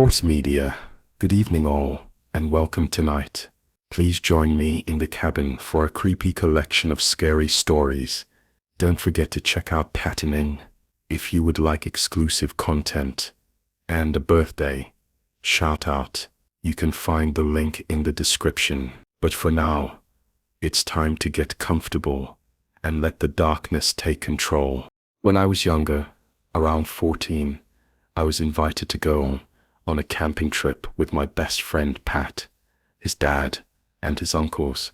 Source Media. Good evening all, and welcome tonight. Please join me in the cabin for a creepy collection of scary stories. Don't forget to check out Patterning if you would like exclusive content and a birthday shout out. You can find the link in the description. But for now, it's time to get comfortable and let the darkness take control. When I was younger, around 14, I was invited to go on a camping trip with my best friend Pat, his dad, and his uncles.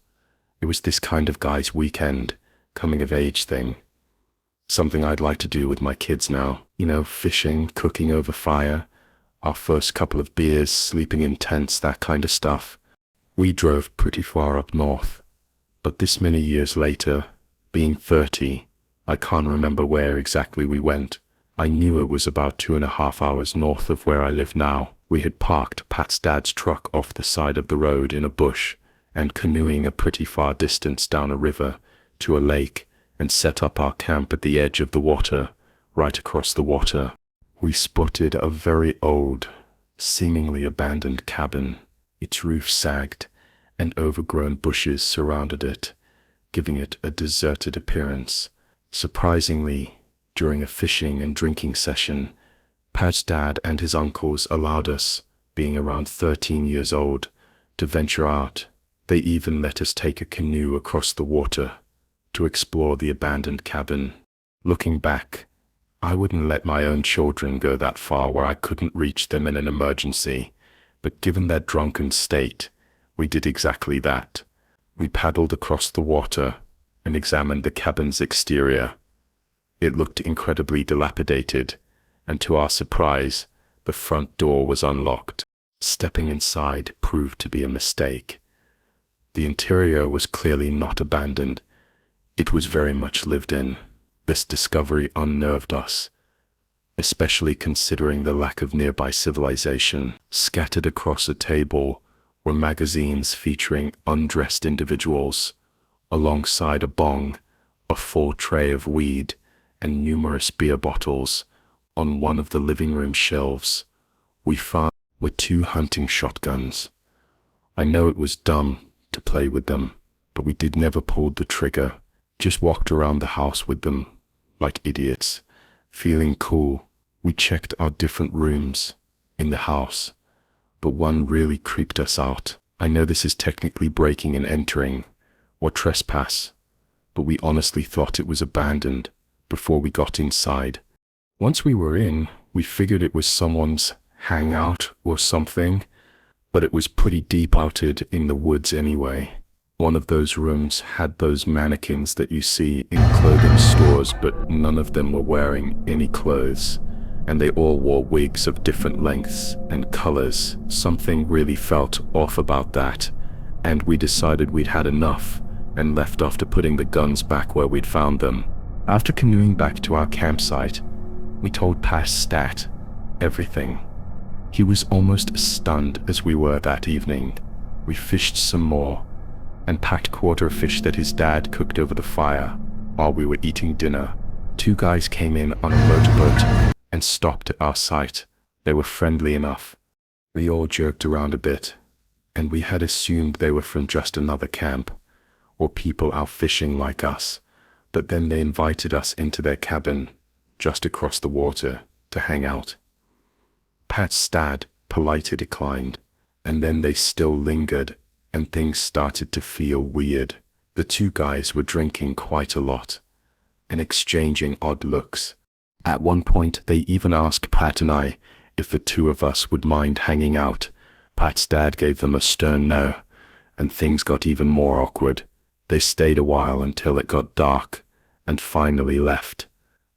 It was this kind of guy's weekend, coming of age thing. Something I'd like to do with my kids now. Fishing, cooking over fire, our first couple of beers, sleeping in tents, that kind of stuff. We drove pretty far up north, but this many years later, being 30, I can't remember where exactly we went. I knew it was about 2.5 hours north of where I live now. We had parked Pat's dad's truck off the side of the road in a bush and canoeing a pretty far distance down a river to a lake and set up our camp at the edge of the water, right across the water. We spotted a very old, seemingly abandoned cabin. Its roof sagged and overgrown bushes surrounded it, giving it a deserted appearance. Surprisingly, during a fishing and drinking session, Pat's dad and his uncles allowed us, being around 13 years old, to venture out. They even let us take a canoe across the water to explore the abandoned cabin. Looking back, I wouldn't let my own children go that far where I couldn't reach them in an emergency, but given their drunken state, we did exactly that. We paddled across the water and examined the cabin's exterior. It looked incredibly dilapidated, and to our surprise, the front door was unlocked. Stepping inside proved to be a mistake. The interior was clearly not abandoned. It was very much lived in. This discovery unnerved us, especially considering the lack of nearby civilization. Scattered across a table were magazines featuring undressed individuals, alongside a bong, a full tray of weed, and numerous beer bottles. On one of the living room shelves, we found were 2 hunting shotguns. I know it was dumb to play with them, but we did never pull the trigger, just walked around the house with them, like idiots, feeling cool. We checked our different rooms in the house, but one really creeped us out. I know this is technically breaking and entering, or trespass, but we honestly thought it was abandoned before we got inside. Once we were in, we figured it was someone's hangout or something, but it was pretty deep outed in the woods anyway. One of those rooms had those mannequins that you see in clothing stores, but none of them were wearing any clothes, and they all wore wigs of different lengths and colors. Something really felt off about that, and we decided we'd had enough and left after putting the guns back where we'd found them. After canoeing back to our campsite, we told Pat's stat everything. He was almost as stunned as we were that evening. We fished some more, and Pat caught a fish that his dad cooked over the fire while we were eating dinner. 2 guys came in on a motorboat and stopped at our site. They were friendly enough. We all joked around a bit, and we had assumed they were from just another camp, or people out fishing like us. But then they invited us into their cabin, just across the water, to hang out. Pat's dad politely declined, and then they still lingered, and things started to feel weird. The 2 guys were drinking quite a lot, and exchanging odd looks. At one point, they even asked Pat and I if the 2 of us would mind hanging out. Pat's dad gave them a stern no, and things got even more awkward. They stayed a while until it got dark, and finally left.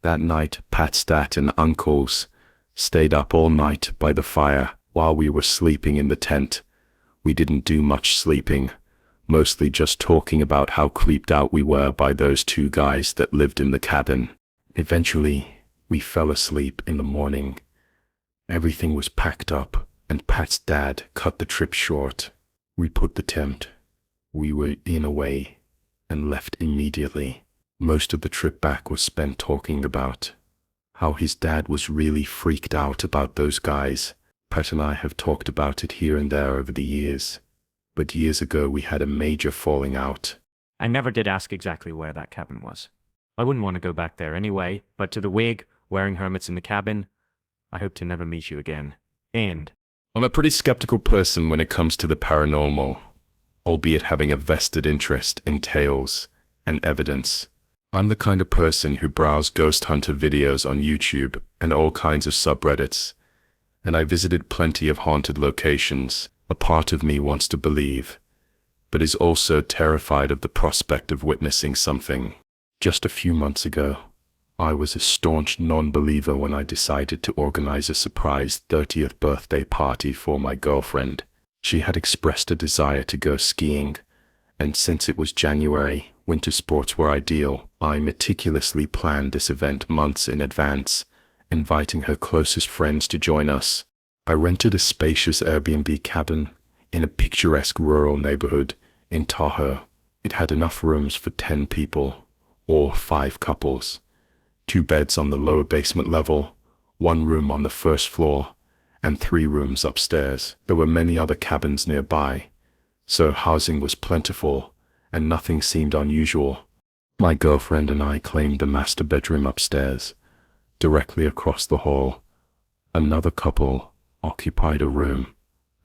That night, Pat's dad and uncles stayed up all night by the fire while we were sleeping in the tent. We didn't do much sleeping, mostly just talking about how creeped out we were by those 2 guys that lived in the cabin. Eventually, we fell asleep in the morning. Everything was packed up, and Pat's dad cut the trip short. We put the tent we were in away and left immediately. Most of the trip back was spent talking about how his dad was really freaked out about those guys. Pat and I have talked about it here and there over the years, but years ago we had a major falling out. I never did ask exactly where that cabin was. I wouldn't want to go back there anyway, but to the wig, wearing hermits in the cabin, I hope to never meet you again. And I'm a pretty skeptical person when it comes to the paranormal, albeit having a vested interest in tales and evidence. I'm the kind of person who browses ghost hunter videos on YouTube and all kinds of subreddits, and I visited plenty of haunted locations. A part of me wants to believe, but is also terrified of the prospect of witnessing something. Just a few months ago, I was a staunch non-believer when I decided to organize a surprise 30th birthday party for my girlfriend. She had expressed a desire to go skiing, and since it was January, winter sports were ideal. I meticulously planned this event months in advance, inviting her closest friends to join us. I rented a spacious Airbnb cabin in a picturesque rural neighborhood in Tahoe. It had enough rooms for 10 people, or 5 couples. 2 beds on the lower basement level, 1 room on the first floor, and 3 rooms upstairs. There were many other cabins nearby, so housing was plentiful, and nothing seemed unusual. My girlfriend and I claimed the master bedroom upstairs, directly across the hall. Another couple occupied a room,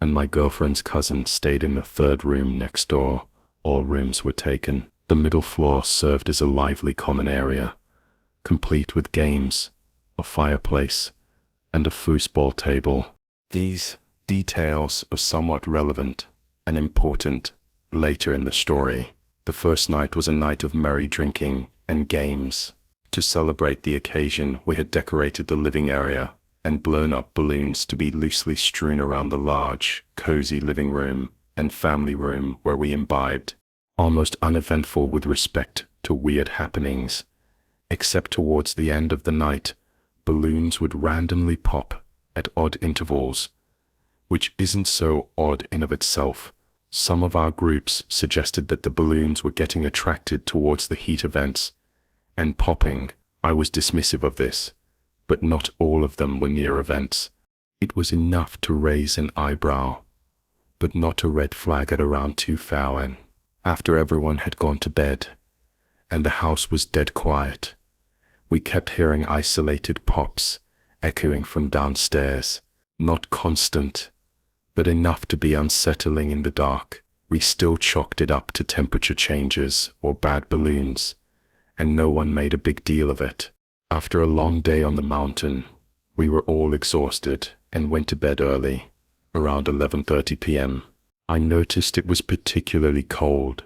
and my girlfriend's cousin stayed in the 3rd room next door. All rooms were taken. The middle floor served as a lively common area, complete with games, a fireplace, and a foosball table. These details are somewhat relevant and important later in the story. The first night was a night of merry drinking and games. To celebrate the occasion, we had decorated the living area and blown up balloons to be loosely strewn around the large, cozy living room and family room where we imbibed, almost uneventful with respect to weird happenings. Except towards the end of the night, balloons would randomly pop at odd intervals, which isn't so odd in of itself. Some of our groups suggested that the balloons were getting attracted towards the heat events and popping. I was dismissive of this, but not all of them were near events. It was enough to raise an eyebrow, but not a red flag at around 2:00. After everyone had gone to bed, and the house was dead quiet, we kept hearing isolated pops echoing from downstairs. Not constant, but enough to be unsettling in the dark. We still chalked it up to temperature changes or bad balloons, and no one made a big deal of it. After a long day on the mountain, we were all exhausted and went to bed early, around 11:30 p.m. I noticed it was particularly cold,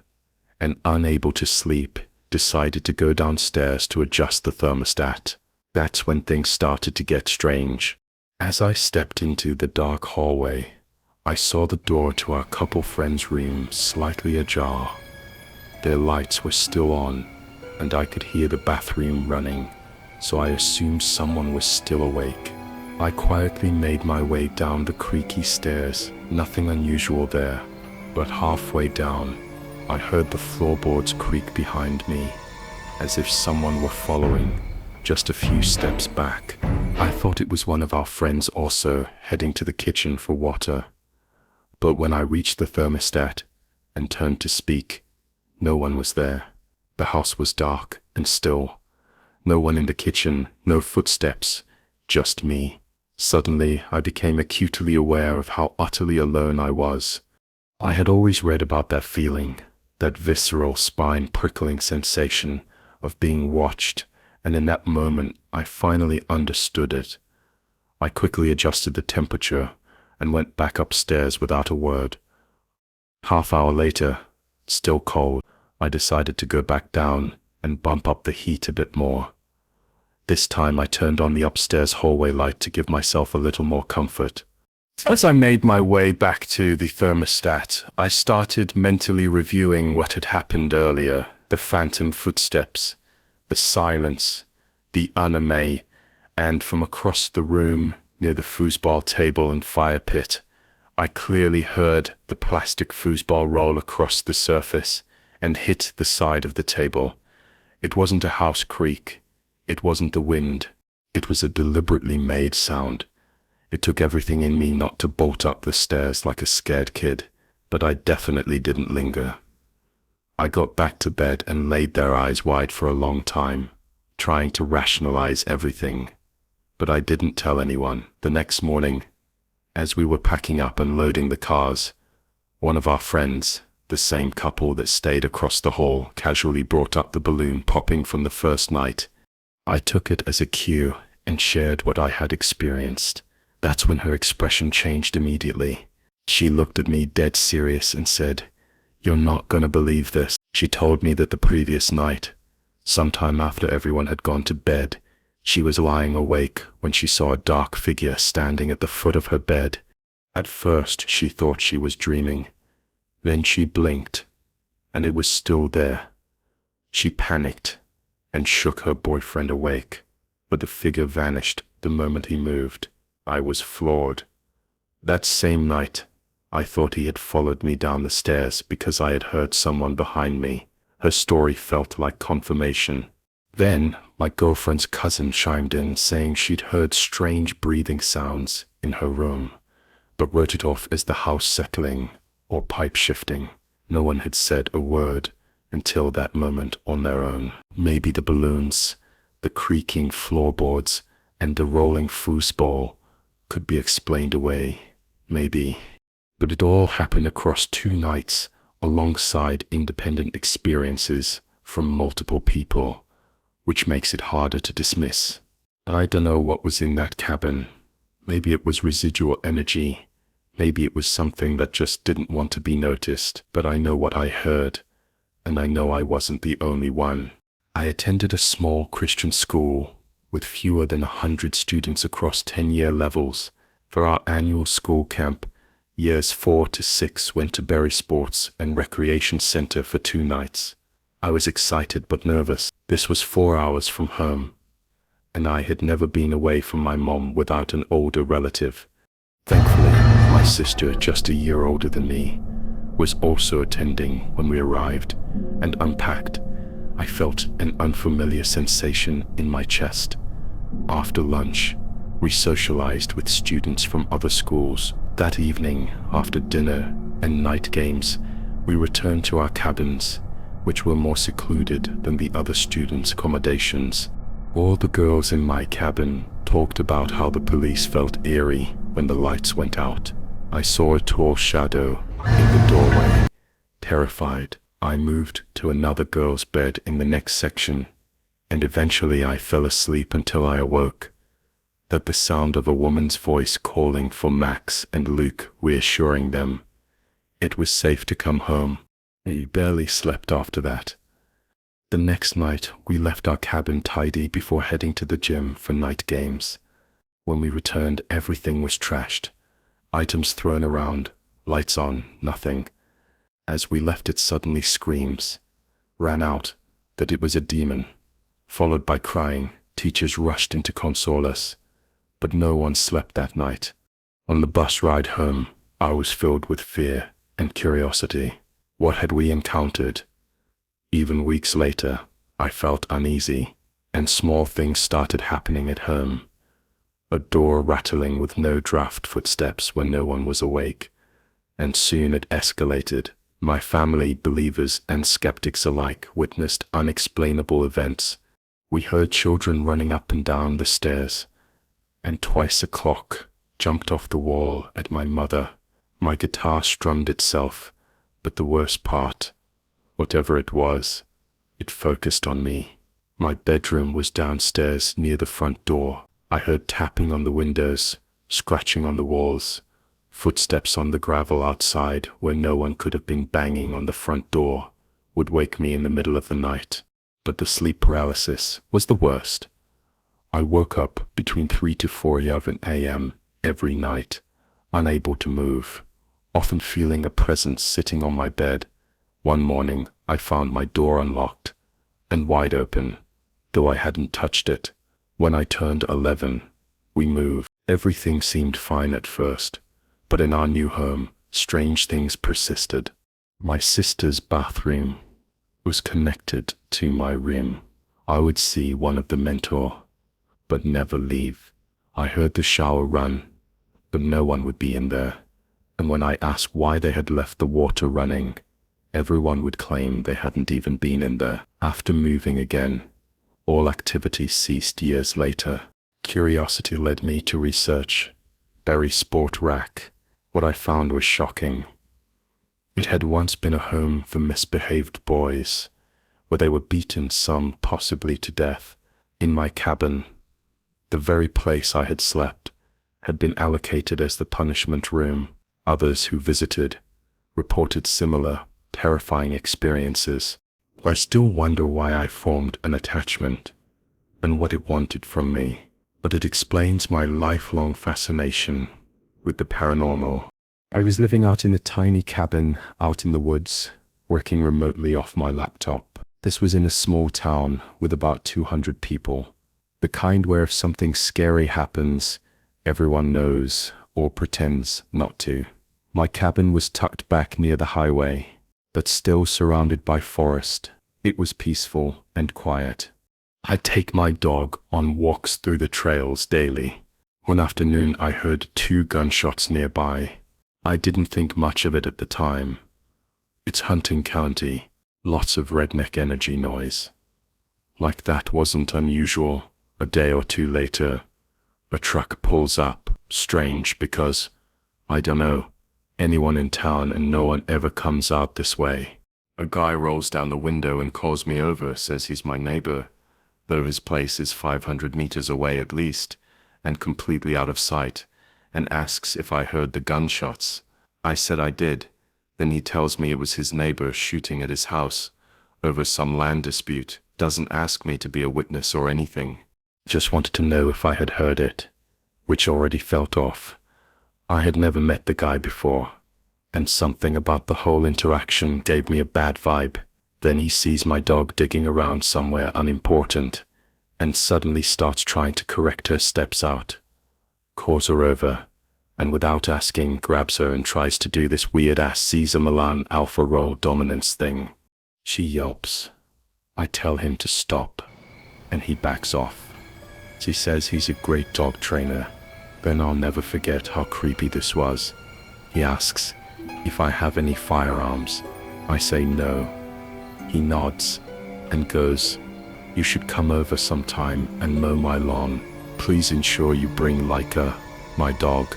and unable to sleep, decided to go downstairs to adjust the thermostat. That's when things started to get strange. As I stepped into the dark hallway, I saw the door to our couple friends' room slightly ajar. Their lights were still on, and I could hear the bathroom running, so I assumed someone was still awake. I quietly made my way down the creaky stairs. Nothing unusual there, but halfway down, I heard the floorboards creak behind me, as if someone were following, just a few steps back. I thought it was one of our friends also heading to the kitchen for water. But when I reached the thermostat and turned to speak, no one was there. The house was dark and still. No one in the kitchen, no footsteps, just me. Suddenly, I became acutely aware of how utterly alone I was. I had always read about that feeling, that visceral, spine-prickling sensation of being watched, and in that moment, I finally understood it. I quickly adjusted the temperature and went back upstairs without a word. Half-hour later, still cold, I decided to go back down and bump up the heat a bit more. This time I turned on the upstairs hallway light to give myself a little more comfort. As I made my way back to the thermostat, I started mentally reviewing what had happened earlier: the phantom footsteps, the silence, the anime, and from across the room, near the foosball table and fire pit, I clearly heard the plastic foosball roll across the surface and hit the side of the table. It wasn't a house creak. It wasn't the wind. It was a deliberately made sound. It took everything in me not to bolt up the stairs like a scared kid, but I definitely didn't linger. I got back to bed and laid there eyes wide for a long time, trying to rationalize everything. But I didn't tell anyone. The next morning, as we were packing up and loading the cars, one of our friends, the same couple that stayed across the hall, casually brought up the balloon popping from the first night. I took it as a cue and shared what I had experienced. That's when her expression changed immediately. She looked at me dead serious and said, "You're not gonna believe this." She told me that the previous night, sometime after everyone had gone to bed, she was lying awake when she saw a dark figure standing at the foot of her bed. At first, she thought she was dreaming. Then she blinked, and it was still there. She panicked and shook her boyfriend awake, but the figure vanished the moment he moved. I was floored. That same night, I thought he had followed me down the stairs because I had heard someone behind me. Her story felt like confirmation. Then, my girlfriend's cousin chimed in saying she'd heard strange breathing sounds in her room, but wrote it off as the house settling or pipe shifting. No one had said a word until that moment on their own. Maybe the balloons, the creaking floorboards, and the rolling foosball could be explained away. Maybe. But it all happened across 2 nights, alongside independent experiences from multiple people, which makes it harder to dismiss. I don't know what was in that cabin. Maybe it was residual energy. Maybe it was something that just didn't want to be noticed. But I know what I heard, and I know I wasn't the only one. I attended a small Christian school with fewer than 100 students across 10-year levels. For our annual school camp, years 4 to 6 went to Berry Sports and Recreation Center for 2 nights. I was excited but nervous. This was 4 hours from home, and I had never been away from my mom without an older relative. Thankfully, my sister, just a year older than me, was also attending when we arrived and unpacked. I felt an unfamiliar sensation in my chest. After lunch, we socialized with students from other schools. That evening, after dinner and night games, we returned to our cabins, which were more secluded than the other students' accommodations. All the girls in my cabin talked about how the police felt eerie when the lights went out. I saw a tall shadow in the doorway. Terrified, I moved to another girl's bed in the next section, and eventually I fell asleep until I awoke. That the sound of a woman's voice calling for Max and Luke, reassuring them it was safe to come home. I barely slept after that. The next night, we left our cabin tidy before heading to the gym for night games. When we returned, everything was trashed. Items thrown around, lights on, nothing. As we left, it suddenly screams, ran out, that it was a demon. Followed by crying, teachers rushed in to console us. But no one slept that night. On the bus ride home, I was filled with fear and curiosity. What had we encountered? Even weeks later, I felt uneasy, and small things started happening at home. A door rattling with no draft footsteps when no one was awake, and soon it escalated. My family, believers and skeptics alike, witnessed unexplainable events. We heard children running up and down the stairs, and twice a clock jumped off the wall at my mother. My guitar strummed itself, but the worst part, whatever it was, it focused on me. My bedroom was downstairs near the front door. I heard tapping on the windows, scratching on the walls, footsteps on the gravel outside where no one could have been. Banging on the front door would wake me in the middle of the night. But the sleep paralysis was the worst. I woke up between 3 to 4 a.m. every night, unable to move, often feeling a presence sitting on my bed. One morning, I found my door unlocked and wide open, though I hadn't touched it. When I turned 11, we moved. Everything seemed fine at first, but in our new home, strange things persisted. My sister's bathroom was connected to my room. I would see one of the mentor, but never leave. I heard the shower run, but no one would be in there. And when I asked why they had left the water running, everyone would claim they hadn't even been in there. After moving again, all activity ceased years later. Curiosity led me to research Berry Sport Rack. What I found was shocking. It had once been a home for misbehaved boys, where they were beaten, some possibly to death. In my cabin, the very place I had slept, had been allocated as the punishment room. Others who visited reported similar, terrifying experiences. I still wonder why I formed an attachment and what it wanted from me, but it explains my lifelong fascination with the paranormal. I was living out in a tiny cabin out in the woods, working remotely off my laptop. This was in a small town with about 200 people, the kind where if something scary happens, everyone knows or pretends not to. My cabin was tucked back near the highway, but still surrounded by forest. It was peaceful and quiet. I'd take my dog on walks through the trails daily. One afternoon I heard 2 gunshots nearby. I didn't think much of it at the time. It's hunting county, lots of redneck energy noise. Like that wasn't unusual. A day or 2 later, a truck pulls up. Strange because, I don't know, anyone in town and no one ever comes out this way. A guy rolls down the window and calls me over, says he's my neighbor, though his place is 500 meters away at least, and completely out of sight, and asks if I heard the gunshots. I said I did. Then he tells me it was his neighbor shooting at his house over some land dispute. Doesn't ask me to be a witness or anything. Just wanted to know if I had heard it, which already felt off. I had never met the guy before, and something about the whole interaction gave me a bad vibe. Then he sees my dog digging around somewhere unimportant, and suddenly starts trying to correct her steps out. Calls her over, and without asking, grabs her and tries to do this weird-ass Caesar Milan alpha role dominance thing. She yelps. I tell him to stop, and he backs off. She says he's a great dog trainer. Then I'll never forget how creepy this was. He asks if I have any firearms. I say no. He nods and goes, "You should come over sometime and mow my lawn. Please ensure you bring Laika, my dog."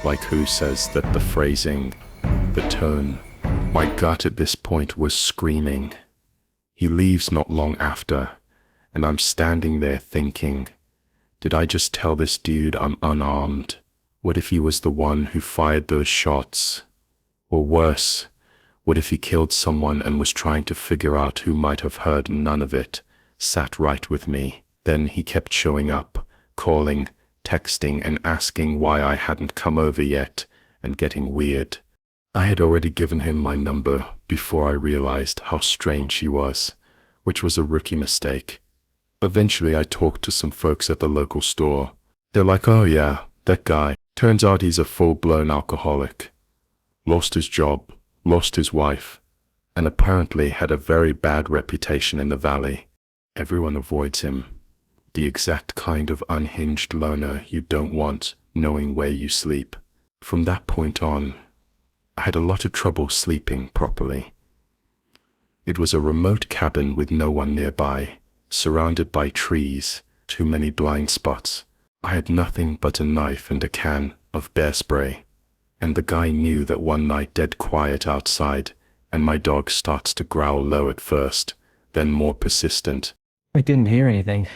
Like who says that? The phrasing, the tone. My gut at this point was screaming. He leaves not long after, and I'm standing there thinking, did I just tell this dude I'm unarmed? What if he was the one who fired those shots? Or worse, what if he killed someone and was trying to figure out who might have heard none of it, sat right with me? Then he kept showing up, calling, texting, and asking why I hadn't come over yet, and getting weird. I had already given him my number before I realized how strange he was, which was a rookie mistake. Eventually I talked to some folks at the local store. They're like, "Oh yeah, that guy. Turns out he's a full-blown alcoholic. Lost his job, lost his wife, and apparently had a very bad reputation in the valley. Everyone avoids him. The exact kind of unhinged loner you don't want knowing where you sleep." From that point on, I had a lot of trouble sleeping properly. It was a remote cabin with no one nearby, surrounded by trees, too many blind spots. I had nothing but a knife and a can of bear spray, and the guy knew that one night dead quiet outside, and my dog starts to growl low at first, then more persistent. I didn't hear anything,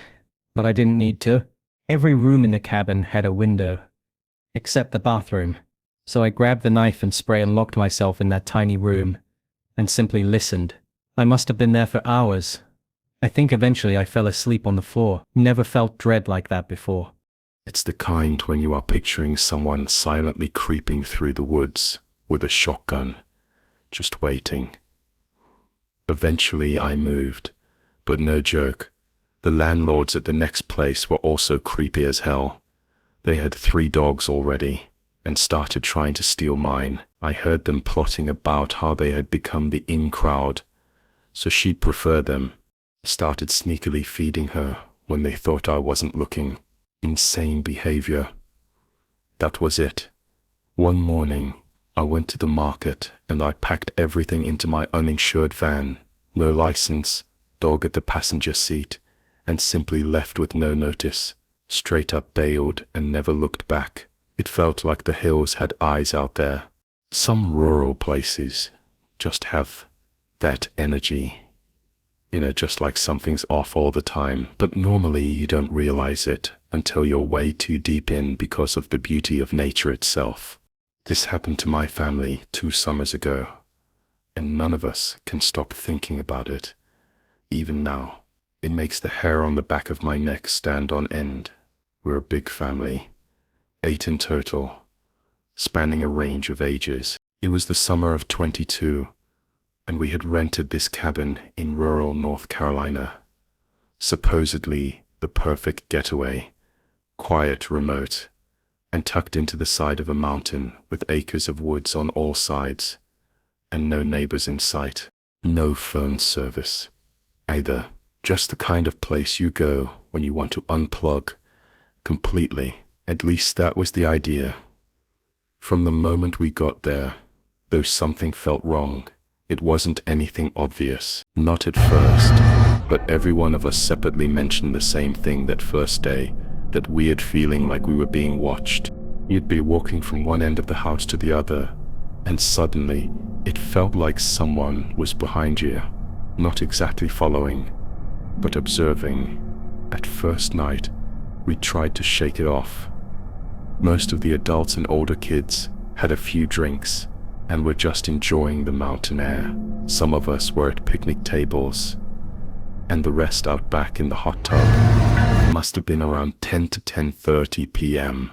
but I didn't need to. Every room in the cabin had a window, except the bathroom. So I grabbed the knife and spray and locked myself in that tiny room, and simply listened. I must have been there for hours. I think eventually I fell asleep on the floor. Never felt dread like that before. It's the kind when you are picturing someone silently creeping through the woods with a shotgun, just waiting. Eventually I moved, but no joke. The landlords at the next place were also creepy as hell. They had 3 dogs already, and started trying to steal mine. I heard them plotting about how they had become the in crowd, so she'd prefer them. Started sneakily feeding her when they thought I wasn't looking. Insane behavior. That was it. One morning, I went to the market and I packed everything into my uninsured van, no license, dog at the passenger seat, and simply left with no notice, straight up bailed and never looked back. It felt like the hills had eyes out there. Some rural places just have that energy. Just like something's off all the time, but normally you don't realize it until you're way too deep in because of the beauty of nature itself. This happened to my family 2 summers ago, and none of us can stop thinking about it. Even now, it makes the hair on the back of my neck stand on end. We're a big family, 8 in total, spanning a range of ages. It was the summer of 22, and we had rented this cabin in rural North Carolina. Supposedly the perfect getaway, quiet, remote, and tucked into the side of a mountain with acres of woods on all sides, and no neighbors in sight. No phone service either. Just the kind of place you go when you want to unplug completely. At least that was the idea. From the moment we got there, though something felt wrong, it wasn't anything obvious. Not at first, but every one of us separately mentioned the same thing that first day, that weird feeling like we were being watched. You'd be walking from one end of the house to the other, and suddenly it felt like someone was behind you, not exactly following, but observing. At first night, we tried to shake it off. Most of the adults and older kids had a few drinks and were just enjoying the mountain air. Some of us were at picnic tables, and the rest out back in the hot tub. It must have been around 10 to 10:30 p.m.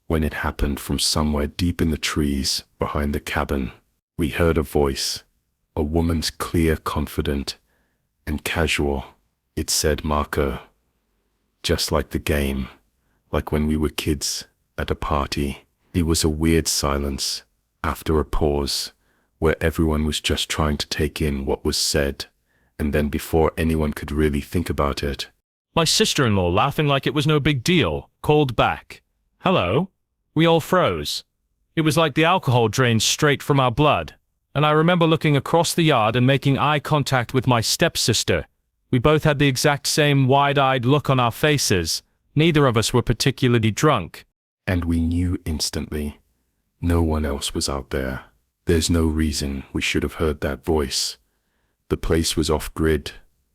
when it happened. From somewhere deep in the trees behind the cabin, we heard a voice, a woman's, clear, confident, and casual. It said, "Marco." Just like the game, like when we were kids at a party. It was a weird silence, after a pause, where everyone was just trying to take in what was said, and then before anyone could really think about it, my sister-in-law, laughing like it was no big deal, called back, "Hello?" We all froze. It was like the alcohol drained straight from our blood, and I remember looking across the yard and making eye contact with my stepsister. We both had the exact same wide-eyed look on our faces. Neither of us were particularly drunk. And we knew instantly. No one else was out there. There's no reason we should have heard that voice. The place was off-grid,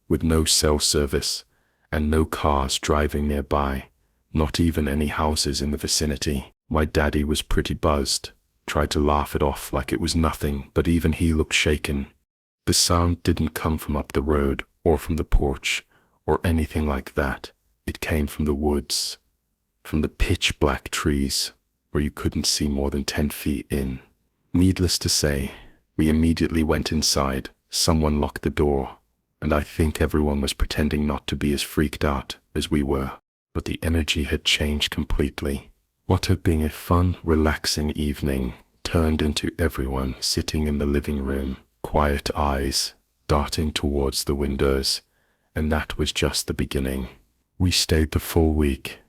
with no cell service, and no cars driving nearby, not even any houses in the vicinity. My daddy was pretty buzzed, tried to laugh it off like it was nothing, but even he looked shaken. The sound didn't come from up the road, or from the porch, or anything like that. It came from the woods, from the pitch-black trees, where you couldn't see more than 10 feet in. Needless to say, we immediately went inside. Someone locked the door, and I think everyone was pretending not to be as freaked out as we were. But the energy had changed completely. What had been a fun, relaxing evening turned into everyone sitting in the living room, quiet eyes darting towards the windows, and that was just the beginning. We stayed the full week,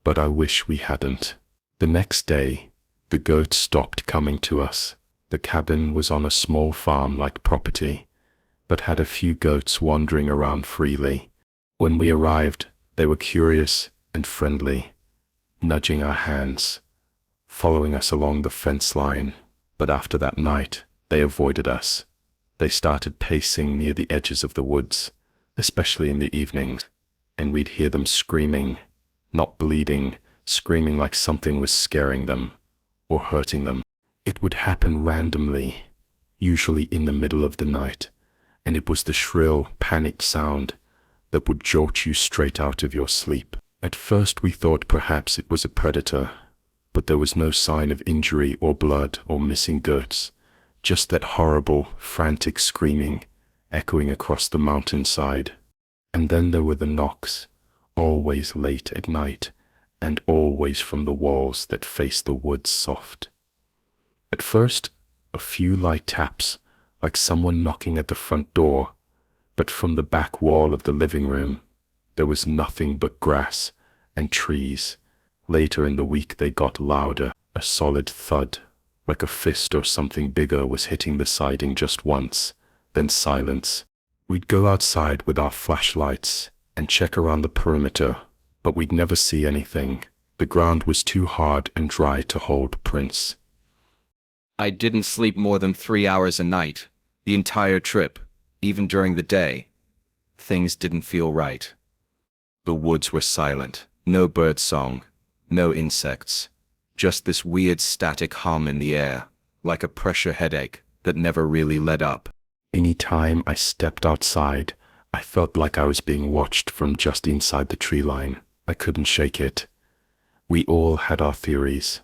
but I wish we hadn't. The next day, the goats stopped coming to us. The cabin was on a small farm-like property, but had a few goats wandering around freely. When we arrived, they were curious and friendly, nudging our hands, following us along the fence line. But after that night, they avoided us. They started pacing near the edges of the woods, especially in the evenings, and we'd hear them screaming, not bleeding, screaming like something was scaring them or hurting them. It would happen randomly, usually in the middle of the night, and it was the shrill, panicked sound that would jolt you straight out of your sleep. At first we thought perhaps it was a predator, but there was no sign of injury or blood or missing goats, just that horrible, frantic screaming echoing across the mountainside. And then there were the knocks, always late at night, and always from the walls that faced the woods soft. At first, a few light taps, like someone knocking at the front door, but from the back wall of the living room, there was nothing but grass and trees. Later in the week they got louder. A solid thud, like a fist or something bigger was hitting the siding just once, then silence. We'd go outside with our flashlights and check around the perimeter, but we'd never see anything. The ground was too hard and dry to hold prints. I didn't sleep more than 3 hours a night, the entire trip, even during the day. Things didn't feel right. The woods were silent, no bird song, no insects, just this weird static hum in the air, like a pressure headache that never really let up. Any time I stepped outside, I felt like I was being watched from just inside the tree line. I couldn't shake it. We all had our theories.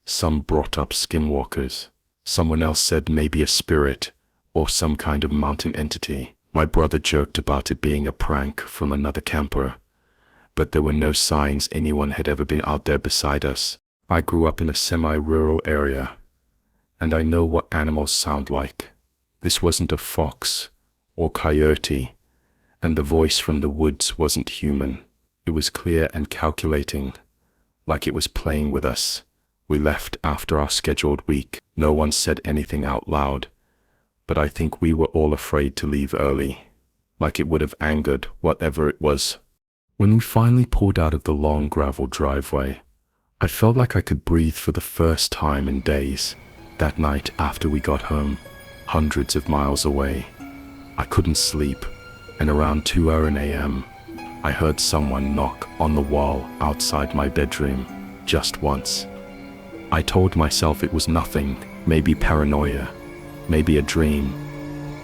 Some brought up skinwalkers. Someone else said maybe a spirit or some kind of mountain entity. My brother joked about it being a prank from another camper, but there were no signs anyone had ever been out there beside us. I grew up in a semi-rural area, and I know what animals sound like. This wasn't a fox or coyote, and the voice from the woods wasn't human. It was clear and calculating, like it was playing with us. We left after our scheduled week. No one said anything out loud, but I think we were all afraid to leave early, like it would have angered whatever it was. When we finally pulled out of the long gravel driveway, I felt like I could breathe for the first time in days. That night after we got home, hundreds of miles away, I couldn't sleep, and around 2 a.m., I heard someone knock on the wall outside my bedroom, just once. I told myself it was nothing, maybe paranoia, maybe a dream,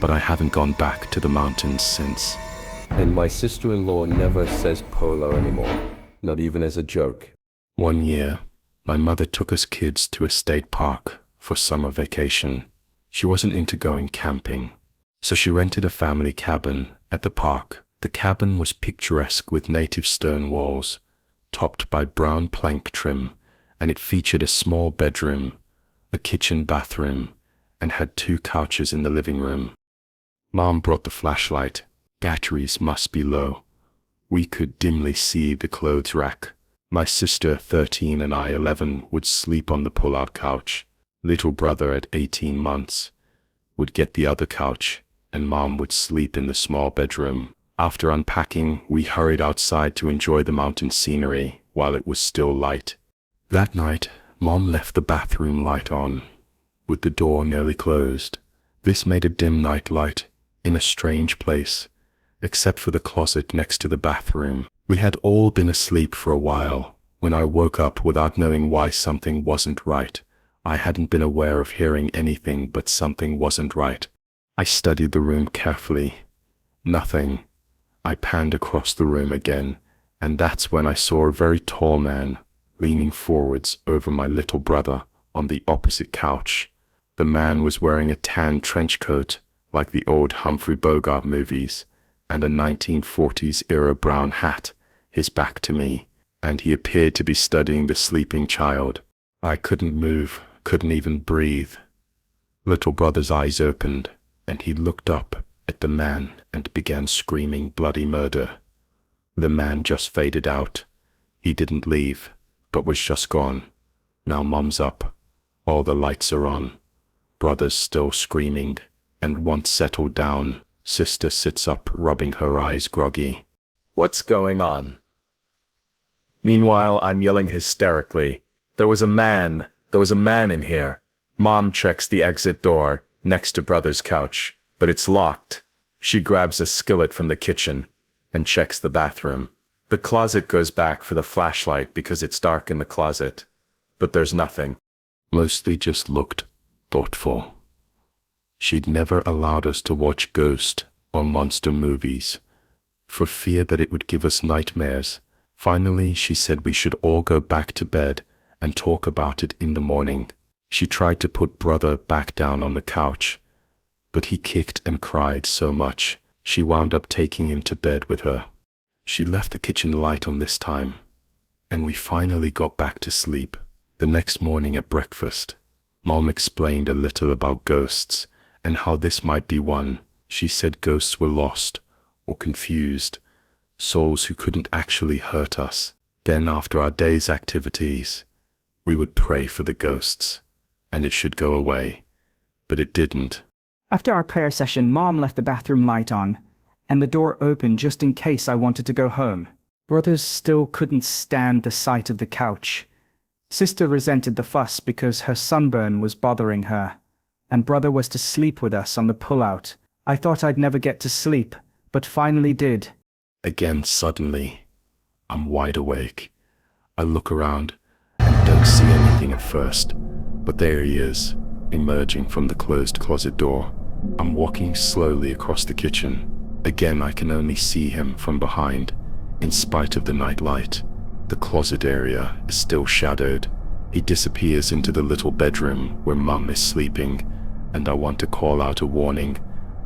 but I haven't gone back to the mountains since. And my sister-in-law never says polo anymore, not even as a joke. One year, my mother took us kids to a state park for summer vacation. She wasn't into going camping, so she rented a family cabin at the park. The cabin was picturesque with native stone walls, topped by brown plank trim, and it featured a small bedroom, a kitchen bathroom, and had 2 couches in the living room. Mom brought the flashlight. Batteries must be low. We could dimly see the clothes rack. My sister, 13, and I, 11, would sleep on the pull-out couch. Little brother, at 18 months, would get the other couch, and Mom would sleep in the small bedroom. After unpacking, we hurried outside to enjoy the mountain scenery while it was still light. That night, Mom left the bathroom light on, with the door nearly closed. This made a dim night light in a strange place, except for the closet next to the bathroom. We had all been asleep for a while when I woke up without knowing why something wasn't right. I hadn't been aware of hearing anything, but something wasn't right. I studied the room carefully. Nothing. I panned across the room again, and that's when I saw a very tall man leaning forwards over my little brother on the opposite couch. The man was wearing a tan trench coat, like the old Humphrey Bogart movies, and a 1940s-era brown hat, his back to me, and he appeared to be studying the sleeping child. I couldn't move, couldn't even breathe. Little brother's eyes opened, and he looked up at the man and began screaming bloody murder. The man just faded out. He didn't leave, but was just gone. Now Mom's up. All the lights are on. Brother's still screaming, and once settled down, sister sits up, rubbing her eyes groggy. What's going on? Meanwhile, I'm yelling hysterically. There was a man in here. Mom checks the exit door next to brother's couch, but it's locked. She grabs a skillet from the kitchen and checks the bathroom. The closet goes back for the flashlight because it's dark in the closet, but there's nothing. Mostly just looked thoughtful. She'd never allowed us to watch ghost or monster movies, for fear that it would give us nightmares. Finally, she said we should all go back to bed and talk about it in the morning. She tried to put brother back down on the couch, but he kicked and cried so much, she wound up taking him to bed with her. She left the kitchen light on this time, and we finally got back to sleep. The next morning at breakfast, Mom explained a little about ghosts and how this might be one. She said ghosts were lost or confused, souls who couldn't actually hurt us. Then after our day's activities, We would pray for the ghosts, and it should go away, but it didn't. After our prayer session, Mom left the bathroom light on, and the door open just in case I wanted to go home. Brothers still couldn't stand the sight of the couch. Sister resented the fuss because her sunburn was bothering her, and brother was to sleep with us on the pullout. I thought I'd never get to sleep, but finally did. Again, suddenly, I'm wide awake. I look around and don't see anything at first, but there he is, emerging from the closed closet door. I'm walking slowly across the kitchen. Again, I can only see him from behind, in spite of the night light. The closet area is still shadowed. He disappears into the little bedroom where Mum is sleeping, and I want to call out a warning,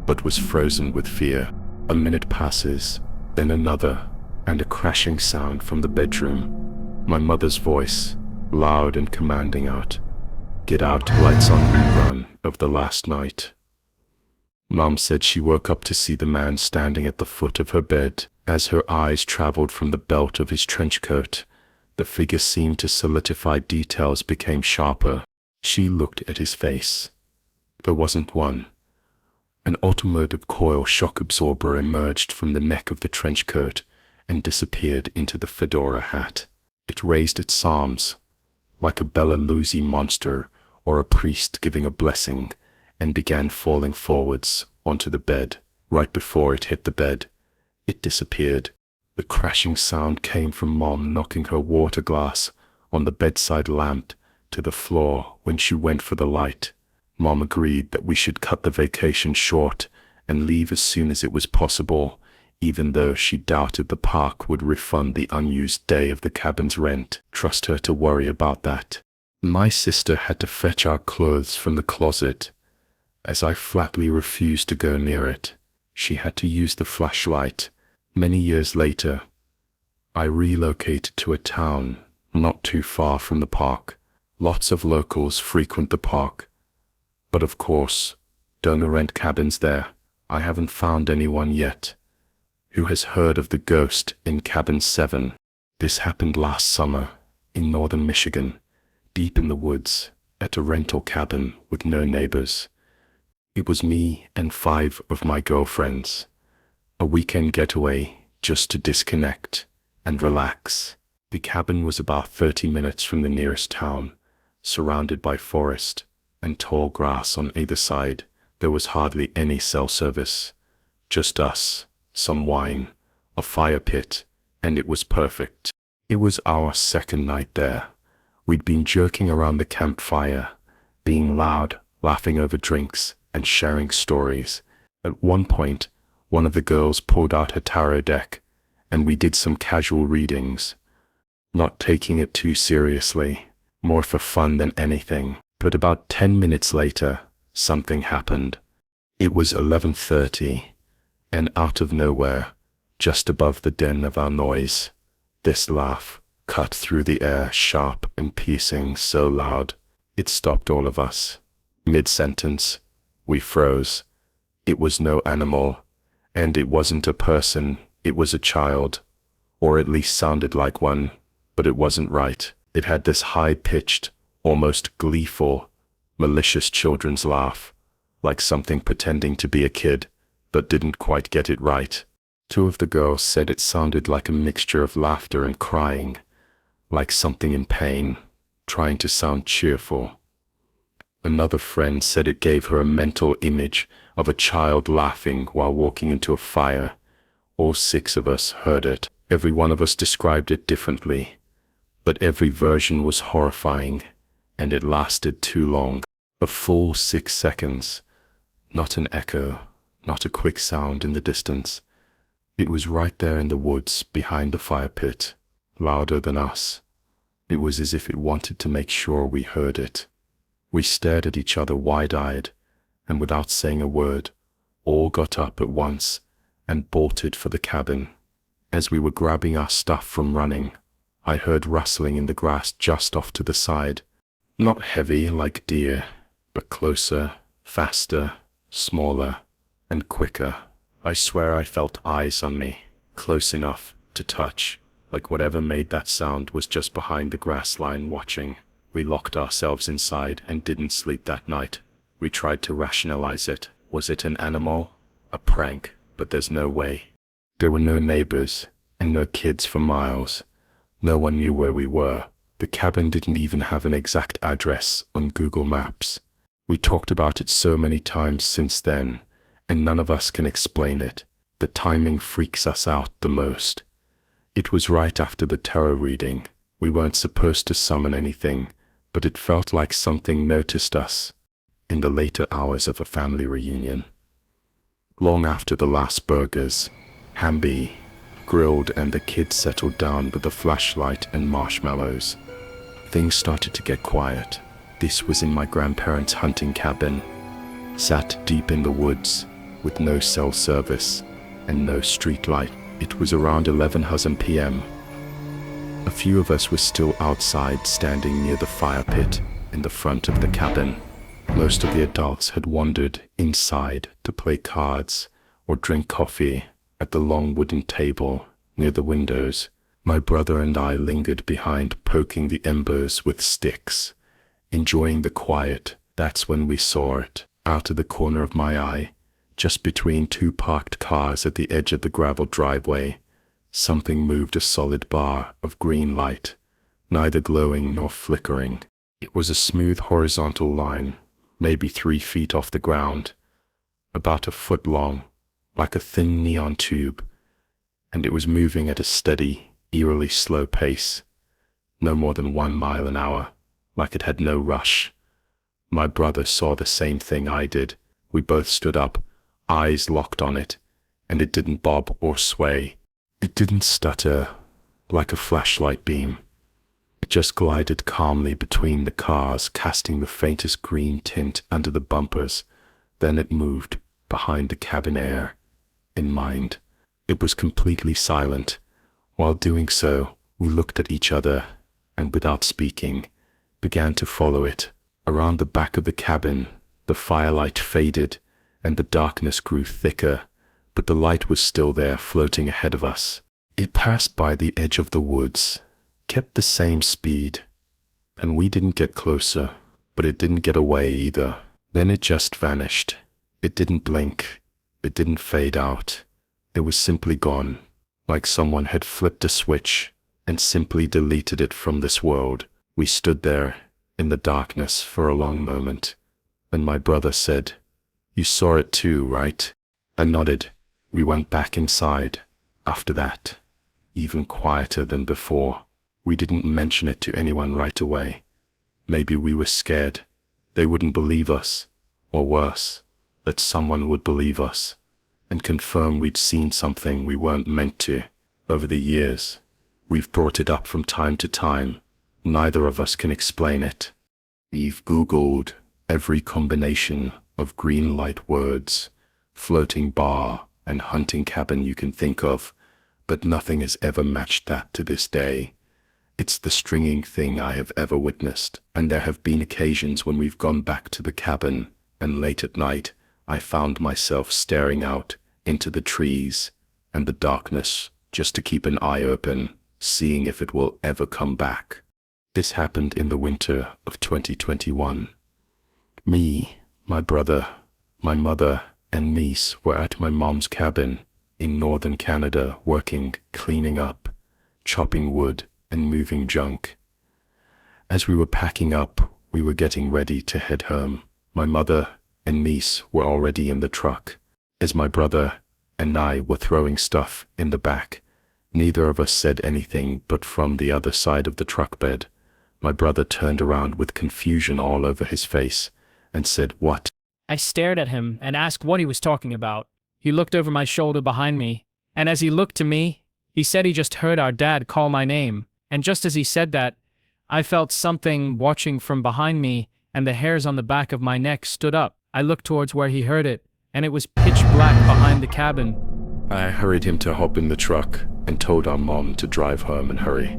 but was frozen with fear. A minute passes, then another, and a crashing sound from the bedroom. My mother's voice, loud and commanding out. Get out, lights on, rerun of the last night. Mom said she woke up to see the man standing at the foot of her bed. As her eyes traveled from the belt of his trench coat, the figure seemed to solidify, details became sharper. She looked at his face. There wasn't one. An automotive coil shock absorber emerged from the neck of the trench coat and disappeared into the fedora hat. It raised its arms, like a Bela Lugosi monster or a priest giving a blessing, and began falling forwards onto the bed. Right before it hit the bed, it disappeared. The crashing sound came from Mom knocking her water glass on the bedside lamp to the floor when she went for the light. Mom agreed that we should cut the vacation short and leave as soon as it was possible, even though she doubted the park would refund the unused day of the cabin's rent. Trust her to worry about that. My sister had to fetch our clothes from the closet, as I flatly refused to go near it. She had to use the flashlight. Many years later, I relocated to a town not too far from the park. Lots of locals frequent the park, but of course, don't rent cabins there. I haven't found anyone yet who has heard of the ghost in Cabin 7. This happened last summer in northern Michigan, deep in the woods, at a rental cabin with no neighbors. It was me and 5 of my girlfriends. A weekend getaway just to disconnect and relax. The cabin was about 30 minutes from the nearest town, surrounded by forest and tall grass on either side. There was hardly any cell service. Just us, some wine, a fire pit, and it was perfect. It was our second night there. We'd been jerking around the campfire, being loud, laughing over drinks, and sharing stories. At one point, one of the girls pulled out her tarot deck, and we did some casual readings, not taking it too seriously, more for fun than anything. But about 10 minutes later, something happened. It was 11:30, and out of nowhere, just above the din of our noise, this laugh cut through the air, sharp and piercing, so loud, it stopped all of us. Mid-sentence, we froze. It was no animal, and it wasn't a person, it was a child, or at least sounded like one, but it wasn't right. It had this high-pitched, almost gleeful, malicious children's laugh, like something pretending to be a kid, but didn't quite get it right. 2 of the girls said it sounded like a mixture of laughter and crying, like something in pain, trying to sound cheerful. Another friend said it gave her a mental image of a child laughing while walking into a fire. All 6 of us heard it. Every one of us described it differently, but every version was horrifying, and it lasted too long. A full 6 seconds. Not an echo, not a quick sound in the distance. It was right there in the woods behind the fire pit, louder than us. It was as if it wanted to make sure we heard it. We stared at each other wide-eyed, and without saying a word, all got up at once and bolted for the cabin. As we were grabbing our stuff from running, I heard rustling in the grass just off to the side. Not heavy like deer, but closer, faster, smaller, and quicker. I swear I felt eyes on me, close enough to touch, like whatever made that sound was just behind the grass line watching. We locked ourselves inside and didn't sleep that night. We tried to rationalize it. Was it an animal? A prank? But there's no way. There were no neighbors and no kids for miles. No one knew where we were. The cabin didn't even have an exact address on Google Maps. We talked about it so many times since then, and none of us can explain it. The timing freaks us out the most. It was right after the tarot reading. We weren't supposed to summon anything, but it felt like something noticed us in the later hours of a family reunion. Long after the last burgers, Hamby, grilled and the kids settled down with a flashlight and marshmallows, things started to get quiet. This was in my grandparents' hunting cabin, sat deep in the woods with no cell service and no street light. It was around 11 p.m. A few of us were still outside, standing near the fire pit in the front of the cabin. Most of the adults had wandered inside to play cards or drink coffee at the long wooden table near the windows. My brother and I lingered behind, poking the embers with sticks, enjoying the quiet. That's when we saw it, out of the corner of my eye, just between two parked cars at the edge of the gravel driveway. Something moved, a solid bar of green light, neither glowing nor flickering. It was a smooth horizontal line, maybe 3 feet off the ground, about a foot long, like a thin neon tube, and it was moving at a steady, eerily slow pace, no more than 1 mile an hour, like it had no rush. My brother saw the same thing I did. We both stood up, eyes locked on it, and it didn't bob or sway. It didn't stutter like a flashlight beam. It just glided calmly between the cars, casting the faintest green tint under the bumpers. Then it moved behind the cabin air. In mind, it was completely silent. While doing so, we looked at each other and, without speaking, began to follow it. Around the back of the cabin, the firelight faded and the darkness grew thicker, but the light was still there, floating ahead of us. It passed by the edge of the woods, kept the same speed, and we didn't get closer, but it didn't get away either. Then it just vanished. It didn't blink. It didn't fade out. It was simply gone, like someone had flipped a switch and simply deleted it from this world. We stood there in the darkness for a long moment, and my brother said, "You saw it too, right?" I nodded. We went back inside. After that, even quieter than before. We didn't mention it to anyone right away. Maybe we were scared they wouldn't believe us, or worse, that someone would believe us and confirm we'd seen something we weren't meant to. Over the years, we've brought it up from time to time. Neither of us can explain it. We've Googled every combination of green light words, floating bar, and hunting cabin you can think of, but nothing has ever matched that to this day. It's the stringing thing I have ever witnessed, and there have been occasions when we've gone back to the cabin, and late at night, I found myself staring out into the trees and the darkness just to keep an eye open, seeing if it will ever come back. This happened in the winter of 2021. Me, my brother, my mother, and niece were at my mom's cabin in northern Canada working, cleaning up, chopping wood, and moving junk. As we were packing up, we were getting ready to head home. My mother and niece were already in the truck. As my brother and I were throwing stuff in the back, neither of us said anything, but from the other side of the truck bed, my brother turned around with confusion all over his face and said, "What?" I stared at him and asked what he was talking about. He looked over my shoulder behind me, and as he looked to me, he said he just heard our dad call my name, and just as he said that, I felt something watching from behind me, and the hairs on the back of my neck stood up. I looked towards where he heard it, and it was pitch black behind the cabin. I hurried him to hop in the truck and told our mom to drive home and hurry.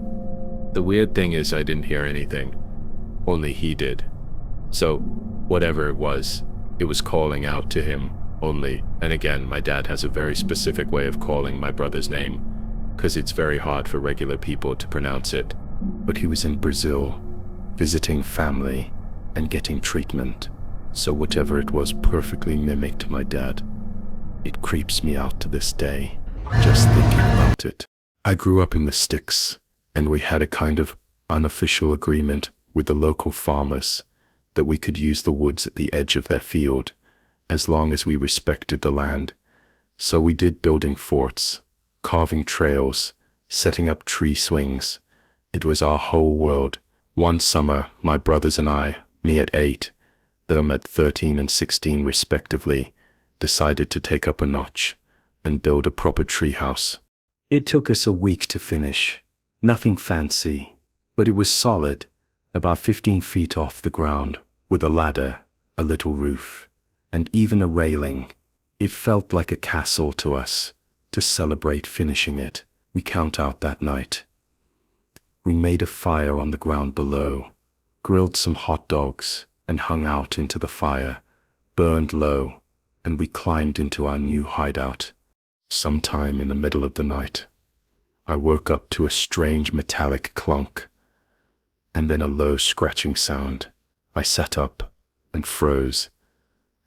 The weird thing is I didn't hear anything. Only he did. So, whatever it was calling out to him only. And again, my dad has a very specific way of calling my brother's name, because it's very hard for regular people to pronounce it. But he was in Brazil, visiting family, and getting treatment. So whatever it was perfectly mimicked my dad. It creeps me out to this day, just thinking about it. I grew up in the sticks, and we had a kind of unofficial agreement with the local farmers that we could use the woods at the edge of their field, as long as we respected the land. So we did, building forts, carving trails, setting up tree swings. It was our whole world. One summer, my brothers and I, me at 8, them at 13 and 16 respectively, decided to take up a notch and build a proper treehouse. It took us a week to finish. Nothing fancy, but it was solid, about 15 feet off the ground, with a ladder, a little roof, and even a railing. It felt like a castle to us. To celebrate finishing it, we camped out that night. We made a fire on the ground below, grilled some hot dogs, and hung out into the fire, burned low, and we climbed into our new hideout. Sometime in the middle of the night, I woke up to a strange metallic clunk, and then a low scratching sound. I sat up and froze,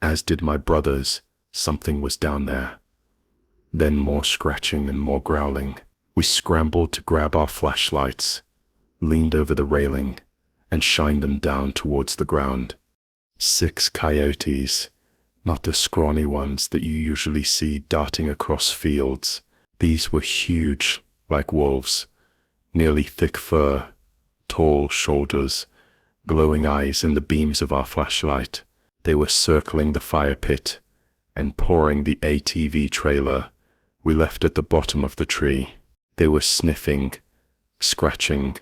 as did my brothers. Something was down there. Then more scratching and more growling. We scrambled to grab our flashlights, leaned over the railing, and shined them down towards the ground. 6 coyotes, not the scrawny ones that you usually see darting across fields. These were huge, like wolves, nearly thick fur, tall shoulders, glowing eyes in the beams of our flashlight. They were circling the fire pit and pouring the ATV trailer we left at the bottom of the tree. They were sniffing, scratching.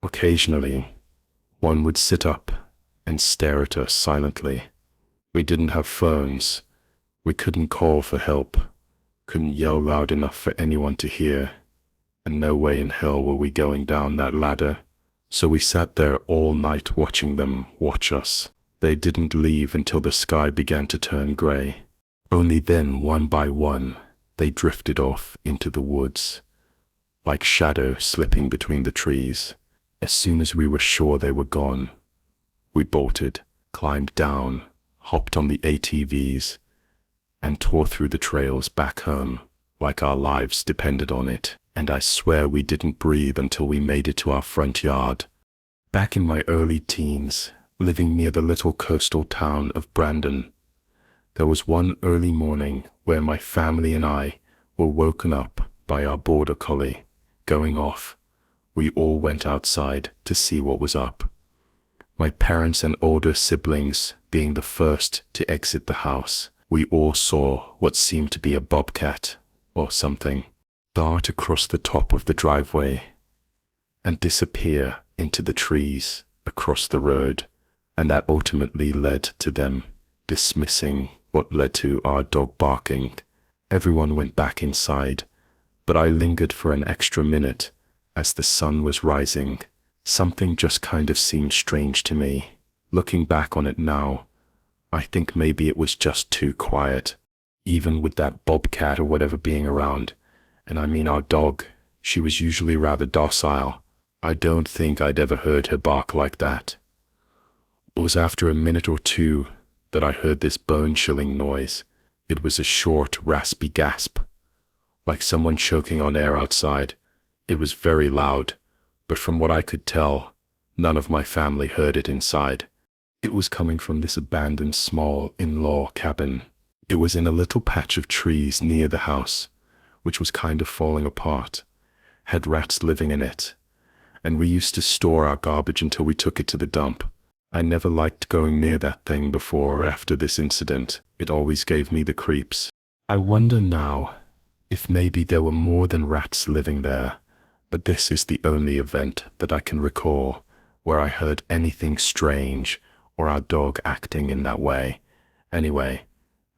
Occasionally, one would sit up and stare at us silently. We didn't have phones. We couldn't call for help, couldn't yell loud enough for anyone to hear, and no way in hell were we going down that ladder. So we sat there all night watching them watch us. They didn't leave until the sky began to turn gray. Only then, one by one, they drifted off into the woods, like shadows slipping between the trees. As soon as we were sure they were gone, we bolted, climbed down, hopped on the ATVs, and tore through the trails back home, like our lives depended on it. And I swear we didn't breathe until we made it to our front yard. Back in my early teens, living near the little coastal town of Brandon, there was one early morning where my family and I were woken up by our border collie going off. We all went outside to see what was up. My parents and older siblings being the first to exit the house. We all saw what seemed to be a bobcat or something dart across the top of the driveway and disappear into the trees across the road, and that ultimately led to them dismissing what led to our dog barking. Everyone went back inside, but I lingered for an extra minute as the sun was rising. Something just kind of seemed strange to me. Looking back on it now, I think maybe it was just too quiet, even with that bobcat or whatever being around. And I mean our dog, she was usually rather docile. I don't think I'd ever heard her bark like that. It was after a minute or two that I heard this bone-chilling noise. It was a short, raspy gasp, like someone choking on air outside. It was very loud, but from what I could tell, none of my family heard it inside. It was coming from this abandoned small in-law cabin. It was in a little patch of trees near the house, which was kind of falling apart, had rats living in it, and we used to store our garbage until we took it to the dump. I never liked going near that thing before or after this incident. It always gave me the creeps. I wonder now if maybe there were more than rats living there, but this is the only event that I can recall where I heard anything strange or our dog acting in that way. Anyway,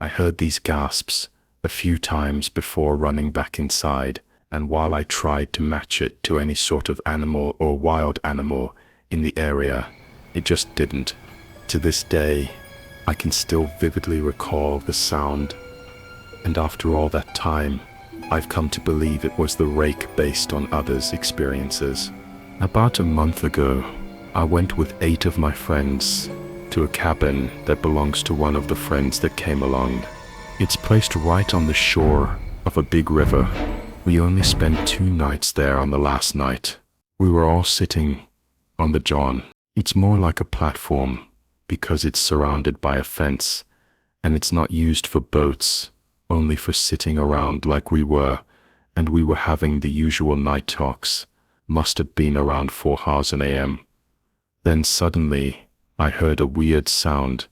I heard these gasps a few times before running back inside, and while I tried to match it to any sort of animal or wild animal in the area, it just didn't. To this day, I can still vividly recall the sound, and after all that time, I've come to believe it was the rake based on others' experiences. About a month ago, I went with 8 of my friends to a cabin that belongs to one of the friends that came along. It's placed right on the shore of a big river. We only spent 2 nights there on the last night. We were all sitting on the john. It's more like a platform because it's surrounded by a fence, and it's not used for boats, only for sitting around like we were, and we were having the usual night talks. Must have been around 4:00 a.m. Then suddenly, I heard a weird sound,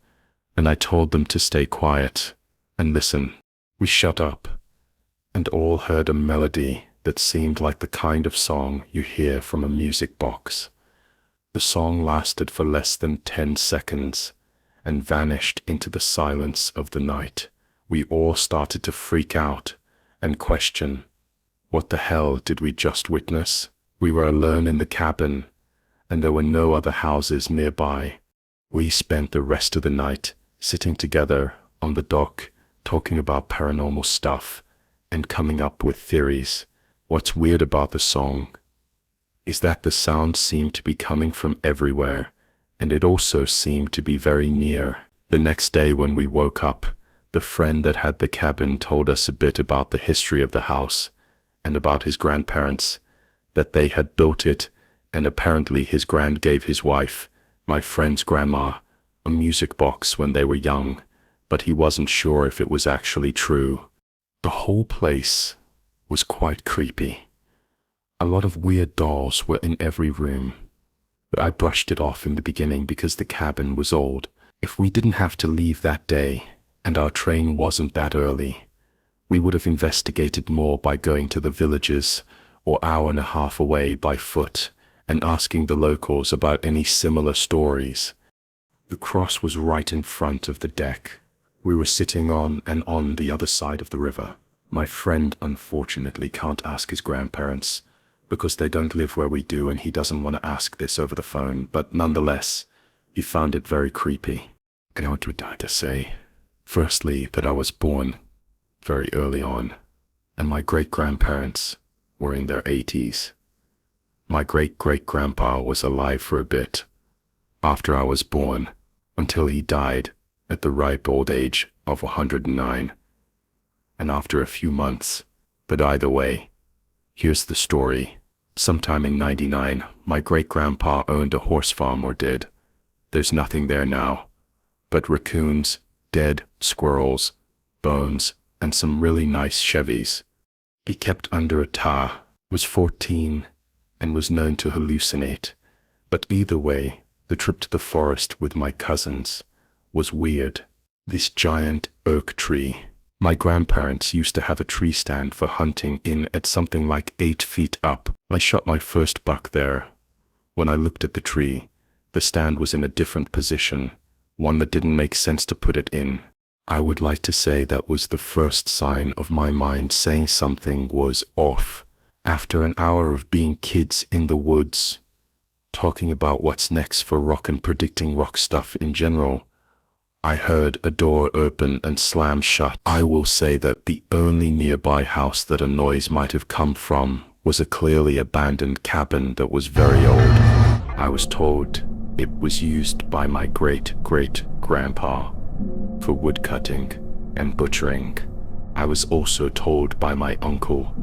and I told them to stay quiet and listen. We shut up, and all heard a melody that seemed like the kind of song you hear from a music box. The song lasted for less than 10 seconds and vanished into the silence of the night. We all started to freak out and question, what the hell did we just witness? We were alone in the cabin, and there were no other houses nearby. We spent the rest of the night sitting together on the dock, talking about paranormal stuff and coming up with theories. What's weird about the song is that the sound seemed to be coming from everywhere, and it also seemed to be very near. The next day when we woke up, the friend that had the cabin told us a bit about the history of the house and about his grandparents, that they had built it, and apparently his grand gave his wife, my friend's grandma, a music box when they were young, but he wasn't sure if it was actually true. The whole place was quite creepy. A lot of weird dolls were in every room, but I brushed it off in the beginning because the cabin was old. If we didn't have to leave that day, and our train wasn't that early, we would have investigated more by going to the villages or hour and a half away by foot and asking the locals about any similar stories. The cross was right in front of the deck. We were sitting on the other side of the river. My friend unfortunately can't ask his grandparents because they don't live where we do, and he doesn't want to ask this over the phone, but nonetheless, he found it very creepy. And I would die to say, firstly, that I was born very early on, and my great-grandparents were in their 80s. My great-great-grandpa was alive for a bit after I was born, until he died at the ripe old age of 109, and after a few months. But either way, here's the story. Sometime in '99, my great-grandpa owned a horse farm, or did. There's nothing there now, but raccoons, dead squirrels, bones, and some really nice Chevys. He kept under a Tahoe, was 14, and was known to hallucinate. But either way, the trip to the forest with my cousins was weird. This giant oak tree. My grandparents used to have a tree stand for hunting in at something like 8 feet up. I shot my first buck there. When I looked at the tree, the stand was in a different position, one that didn't make sense to put it in. I would like to say that was the first sign of my mind saying something was off. After an hour of being kids in the woods, talking about what's next for rock and predicting rock stuff in general, I heard a door open and slam shut. I will say that the only nearby house that a noise might have come from was a clearly abandoned cabin that was very old. I was told it was used by my great-great-grandpa for woodcutting and butchering. I was also told by my uncle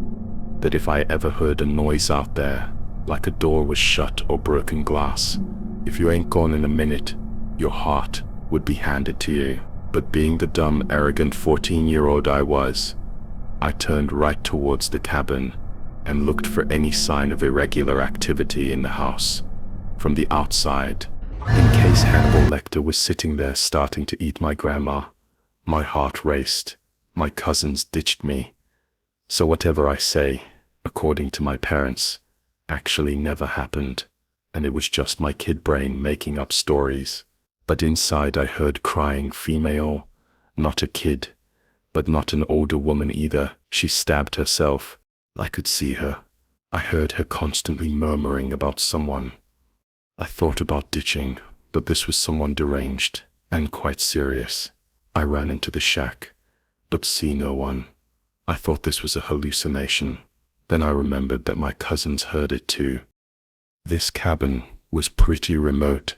that if I ever heard a noise out there, like a door was shut or broken glass, if you ain't gone in a minute, your heart would be handed to you. But being the dumb, arrogant 14-year-old I was, I turned right towards the cabin and looked for any sign of irregular activity in the house from the outside, in case Hannibal Lecter was sitting there starting to eat my grandma. My heart raced. My cousins ditched me. So whatever I say, according to my parents, actually never happened, and it was just my kid brain making up stories. But inside I heard crying female, not a kid, but not an older woman either. She stabbed herself. I could see her. I heard her constantly murmuring about someone. I thought about ditching, but this was someone deranged and quite serious. I ran into the shack, but see no one. I thought this was a hallucination. Then I remembered that my cousins heard it too. This cabin was pretty remote,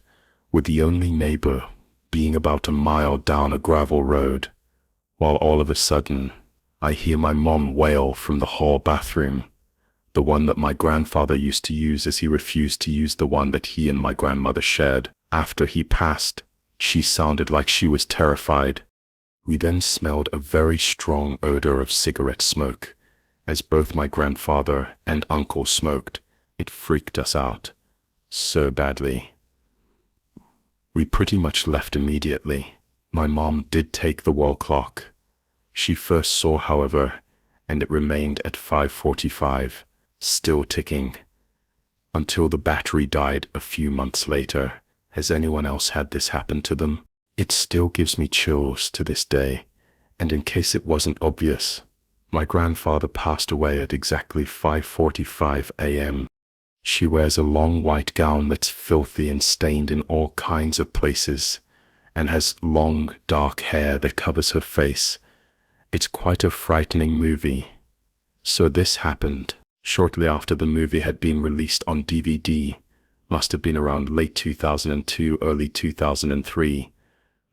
with the only neighbor being about a mile down a gravel road, while all of a sudden, I hear my mom wail from the hall bathroom, the one that my grandfather used to use as he refused to use the one that he and my grandmother shared. After he passed, she sounded like she was terrified. We then smelled a very strong odor of cigarette smoke, as both my grandfather and uncle smoked. It freaked us out so badly. We pretty much left immediately. My mom did take the wall clock. She first saw, however, and it remained at 5:45, still ticking, until the battery died a few months later. Has anyone else had this happen to them? It still gives me chills to this day, and in case it wasn't obvious, my grandfather passed away at exactly 5:45 a.m. She wears a long white gown that's filthy and stained in all kinds of places, and has long, dark hair that covers her face. It's quite a frightening movie. So this happened shortly after the movie had been released on DVD. Must have been around late 2002, early 2003.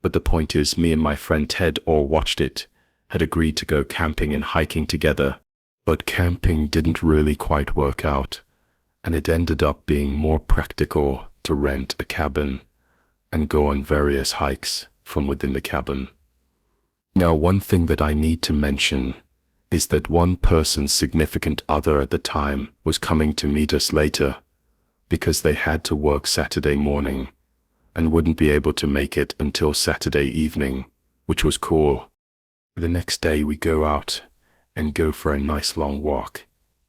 But the point is, me and my friend Ted all watched it, had agreed to go camping and hiking together. But camping didn't really quite work out, and it ended up being more practical to rent a cabin and go on various hikes from within the cabin. Now, one thing that I need to mention is that one person's significant other at the time was coming to meet us later because they had to work Saturday morning and wouldn't be able to make it until Saturday evening, which was cool. The next day we go out and go for a nice long walk,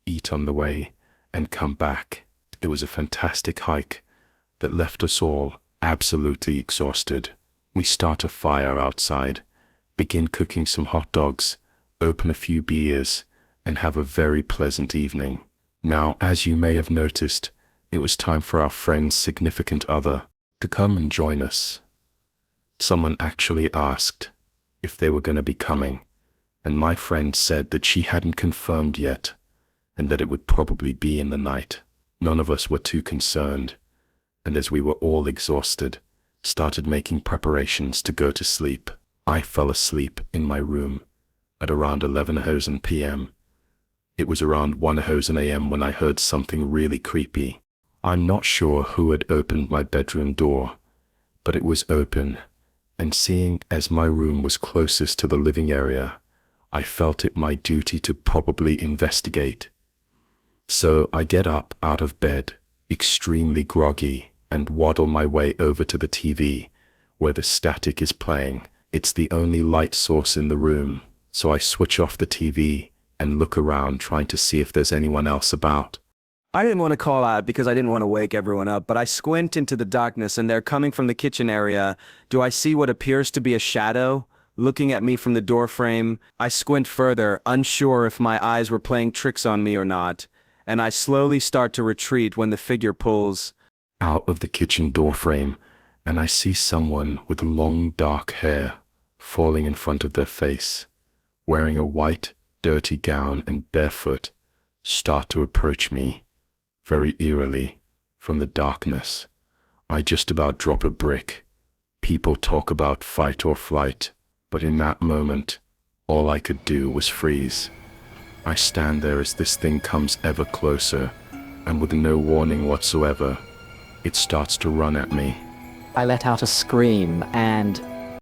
eat on the way, and come back. It was a fantastic hike that left us all absolutely exhausted. We start a fire outside, begin cooking some hot dogs, open a few beers, and have a very pleasant evening. Now, as you may have noticed, it was time for our friend's significant other to come and join us. Someone actually asked if they were going to be coming, and my friend said that she hadn't confirmed yet, and that it would probably be in the night. None of us were too concerned, and as we were all exhausted, started making preparations to go to sleep. I fell asleep in my room at around 11:00 p.m. It was around 1:00 a.m. when I heard something really creepy. I'm not sure who had opened my bedroom door, but it was open, and seeing as my room was closest to the living area, I felt it my duty to probably investigate. So I get up out of bed, extremely groggy, and waddle my way over to the TV, where the static is playing. It's the only light source in the room, so I switch off the TV and look around trying to see if there's anyone else about. I didn't want to call out because I didn't want to wake everyone up, but I squint into the darkness and they're coming from the kitchen area. Do I see what appears to be a shadow looking at me from the doorframe? I squint further, unsure if my eyes were playing tricks on me or not, and I slowly start to retreat when the figure pulls out of the kitchen doorframe, and I see someone with long dark hair falling in front of their face, wearing a white, dirty gown and barefoot, start to approach me, very eerily, from the darkness. I just about drop a brick. People talk about fight or flight, but in that moment, all I could do was freeze. I stand there as this thing comes ever closer, and with no warning whatsoever, it starts to run at me. I let out a scream, and